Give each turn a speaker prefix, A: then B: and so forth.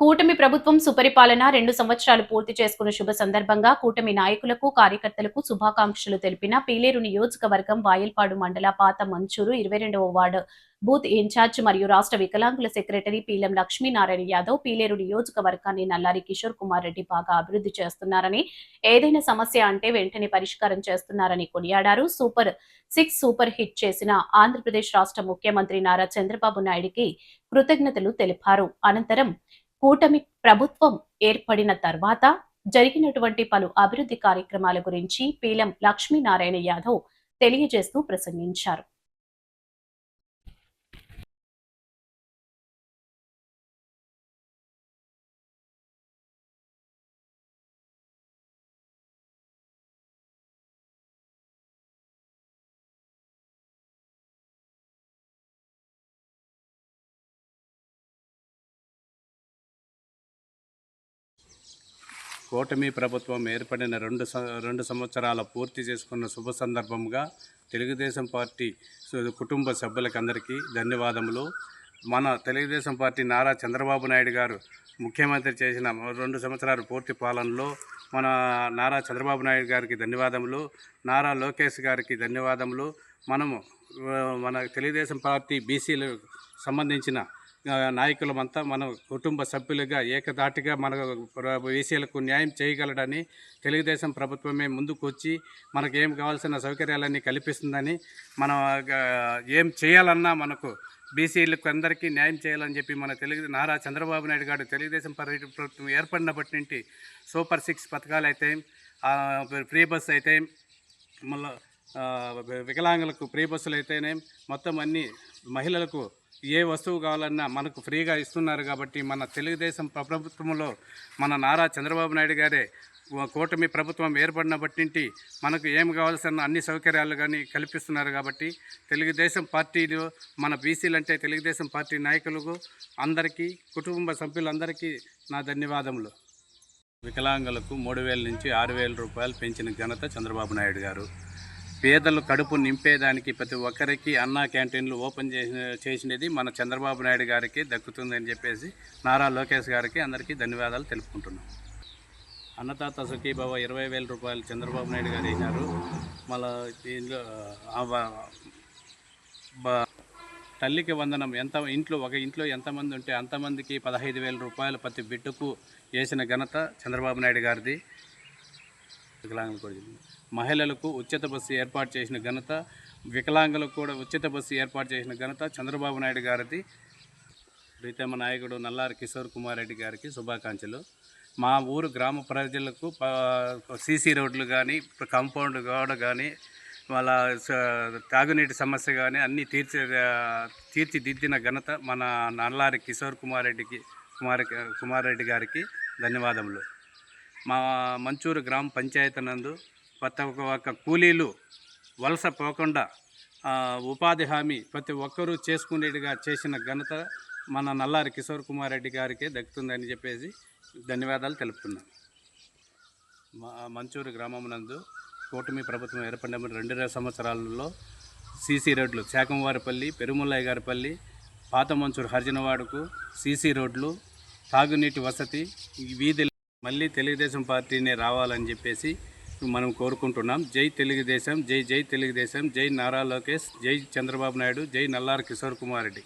A: కూటమి ప్రభుత్వం సుపరిపాలన 2 సంవత్సరాలు పూర్తి చేసుకున్న శుభ సందర్భంగా కూటమి నాయకులకు, కార్యకర్తలకు శుభాకాంక్షలు తెలిపిన పీలేరు నియోజకవర్గం వాయల్పాడు మండల పాత మంచూరు 22వ వార్డు బూత్ ఇన్ఛార్జ్ మరియు రాష్ట్ర వికలాంగుల సెక్రటరీ పీలం లక్ష్మీనారాయణ యాదవ్ పీలేరు నియోజకవర్గాన్ని నల్లారి కిషోర్ కుమార్ రెడ్డి బాగా అభివృద్ధి చేస్తున్నారని, ఏదైనా సమస్య అంటే వెంటనే పరిష్కారం చేస్తున్నారని కొనియాడారు. సూపర్ హిట్ చేసిన ఆంధ్రప్రదేశ్ రాష్ట్ర ముఖ్యమంత్రి నారా చంద్రబాబు నాయుడికి కృతజ్ఞతలు తెలిపారు. అనంతరం కూటమి ప్రభుత్వం ఏర్పడిన తర్వాత జరిగినటువంటి పలు అభివృద్ధి కార్యక్రమాల గురించి పీలం లక్ష్మీనారాయణ యాదవ్ తెలియజేస్తూ ప్రసంగించారు.
B: కూటమి ప్రభుత్వం ఏర్పడిన రెండు సంవత్సరాల పూర్తి చేసుకున్న శుభ సందర్భంగా తెలుగుదేశం పార్టీ కుటుంబ సభ్యులకందరికీ ధన్యవాదములు. మన తెలుగుదేశం పార్టీ నారా చంద్రబాబు నాయుడు గారు ముఖ్యమంత్రి చేసిన 2 సంవత్సరాల పూర్తి పాలనలో మన నారా చంద్రబాబు నాయుడు గారికి ధన్యవాదములు, నారా లోకేష్ గారికి ధన్యవాదములు. మన తెలుగుదేశం పార్టీ బీసీలు సంబంధించిన నాయకులమంతా మన కుటుంబ సభ్యులుగా ఏకధాటిగా మన బీసీలకు న్యాయం చేయగలడని తెలుగుదేశం ప్రభుత్వమే ముందుకు వచ్చి మనకు ఏం కావాల్సిన సౌకర్యాలన్నీ కల్పిస్తుందని, మనం ఏం చేయాలన్నా మనకు బీసీలకు అందరికీ న్యాయం చేయాలని చెప్పి మన నారా చంద్రబాబు నాయుడు గారు తెలుగుదేశం ప్రభుత్వం ఏర్పడినప్పటి నుండి సూపర్ 6 పథకాలు అయితే, ఫ్రీ బస్ అయితే, మళ్ళీ వికలాంగులకు ఫ్రీ బస్సులు అయితేనే, మొత్తం అన్ని మహిళలకు ఏ వస్తువు కావాలన్నా మనకు ఫ్రీగా ఇస్తున్నారు. కాబట్టి మన తెలుగుదేశం ప్రభుత్వంలో మన నారా చంద్రబాబు నాయుడు గారే కూటమి ప్రభుత్వం ఏర్పడినప్పటి నుండి మనకు ఏం కావాల్సిన అన్ని సౌకర్యాలు కానీ కల్పిస్తున్నారు. కాబట్టి తెలుగుదేశం పార్టీలో మన బీసీలు అంటే తెలుగుదేశం పార్టీ నాయకులకు అందరికీ, కుటుంబ సభ్యులందరికీ నా ధన్యవాదములు. వికలాంగులకు 3,000 నుంచి 6,000 రూపాయలు పెంచిన ఘనత చంద్రబాబు నాయుడు గారు. పేదలు కడుపు నింపేదానికి ప్రతి ఒక్కరికి అన్నా క్యాంటీన్లు ఓపెన్ చేసినది మన చంద్రబాబు నాయుడు గారికి దక్కుతుందని చెప్పేసి నారా లోకేష్ గారికి అందరికీ ధన్యవాదాలు తెలుపుకుంటున్నాం. అన్నదాత సుఖీభవ 20,000 రూపాయలు చంద్రబాబు నాయుడు గారు వేసినారు. మళ్ళీ దీనిలో తల్లికి వందనం ఒక ఇంట్లో ఎంతమంది ఉంటే అంతమందికి 15,000 రూపాయలు ప్రతి బిడ్డకు వేసిన ఘనత చంద్రబాబు నాయుడు గారిది. మహిళలకు ఉచిత బస్సు ఏర్పాటు చేసిన ఘనత, వికలాంగులకు కూడా ఉచిత బస్సు ఏర్పాటు చేసిన ఘనత చంద్రబాబు నాయుడు గారిది. ప్రీతమ నాయకుడు నల్లారి కిషోర్ కుమార్ రెడ్డి గారికి శుభాకాంక్షలు. మా ఊరు గ్రామ ప్రజలకు సీసీ రోడ్లు కానీ, కాంపౌండ్ గోడ కానీ, వాళ్ళ తాగునీటి సమస్య కానీ అన్నీ తీర్చిదిద్దిన ఘనత మన నల్లారి కిషోర్ కుమార్ రెడ్డి గారికి ధన్యవాదములు. మా మంచూరు గ్రామ పంచాయతీ నందు ప్రతి ఒక్క కూలీలు వలస పోకుండా ఉపాధి హామీ ప్రతి ఒక్కరూ చేసుకునేట్టుగా చేసిన ఘనత మన నల్లారి కిషోర్ కుమార్ రెడ్డి గారికి దక్కుతుందని చెప్పేసి ధన్యవాదాలు తెలుపుతున్నాను. మంచూరు గ్రామం నందు కూటమి ప్రభుత్వం ఏర్పడిన 2 సంవత్సరాలలో సీసీ రోడ్లు శాకంవారిపల్లి, పెరుముల్లయ్య గారిపల్లి, పాత మంచూరు హరిజనవాడకు సీసీ రోడ్లు, తాగునీటి వసతి, వీధి మళ్ళీ తెలుగుదేశం పార్టీనే రావాలని చెప్పేసి మనం కోరుకుంటున్నాం. జై తెలుగుదేశం, జై జై తెలుగుదేశం, జై నారా లోకేష్, జై చంద్రబాబు నాయుడు, జై నల్లారి కిషోర్ కుమార్ రెడ్డి.